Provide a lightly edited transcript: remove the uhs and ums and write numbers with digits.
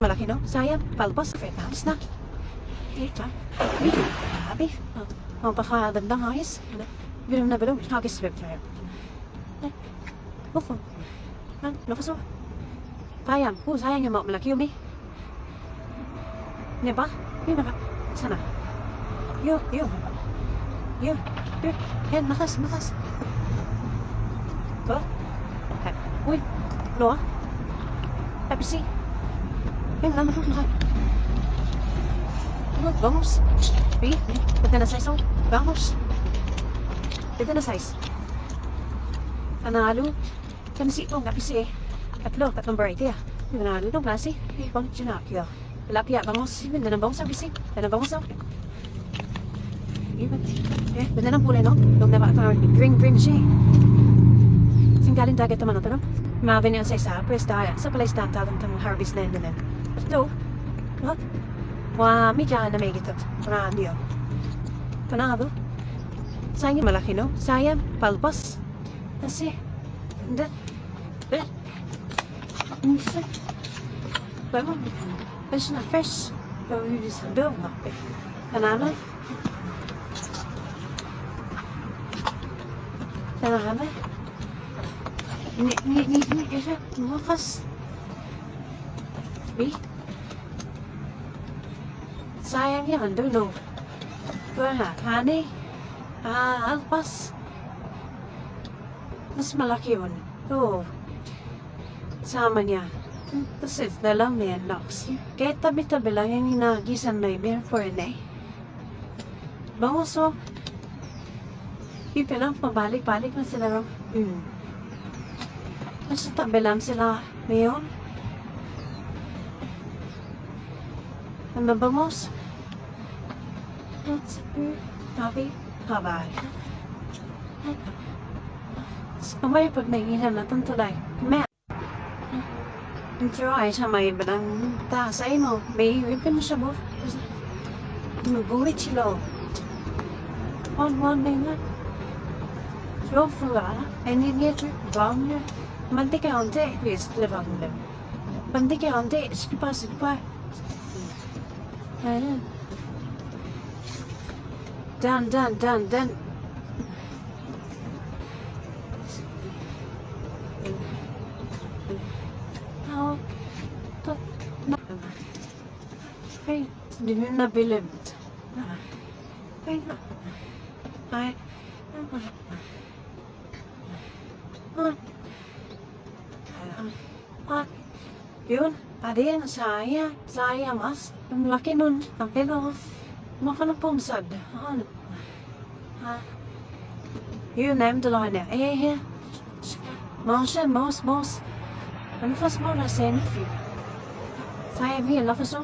Malaki no? Sayang, palpas. Fetals na. Dito. Dito. Grabe. Mapakagandang ayos. Bilong na bilong. Hagis web tayo. Bukod. Lakas o. Sayang. Sayang yung malaki yun eh. Diba? Yun na. Sana. Yun. Yan, makas. Ko? Uy. Loa. Pepsi. Yan, lama ko. Vamos. Ganda na size. Vamos. Ganda na size. Panalo. Kansi ko, kapisi eh. Tatlong variety ah. Panalo ng klase. Ibang chinakya. Tilapia, vamos. Ganda ng bangus ang bisig. Ganda ng bangus oh. Ganda ng kulay no? Nung green siya eh. Singgaling dagat naman ito no? Mabin yan sa isa. Pwes daya. Sa pala isang talong harvest land na. Ito. What? May dyan na may gitot. Marami yun. Panalo. Sayang malaki no? Sayang. Palpas. Kasi. Hindi. Pero. Fresh na fresh. Pero yun is build na. Panalo. Panalo. Hindi siya. Makas. Sayang yan, dulo. Wala, honey. Alpas. Mas malaki yun. Oo. Sama niya. Kasi dalang niya, Nox. Kaya tabi-tabi lang yung inagisan na ibig for na eh. Bangus o. Ipilang pabalik-balik na sila rin. Nasa tabi lang sila ngayon. Ano bangus? Tabi. Habay. Sabay pag naiilan na itong tulay. Mẹ. Pero ay sa may banang tasay mo. May iwipin mo siya mo. Mabulit sila. One day nga. So fula. And then get your bomb here. Mantika onte. Please, live on them. Mantika onte. Skipasik pa. Ayan. Done. Ay, hindi nyo nabilib. Yun, adin, sayang mas. Ang laki nun, ang kilo. Maka na pumsad. Yun, naim dalawa na. Mouse. Ano fas mo na senfi? Sayang yun, lakas o.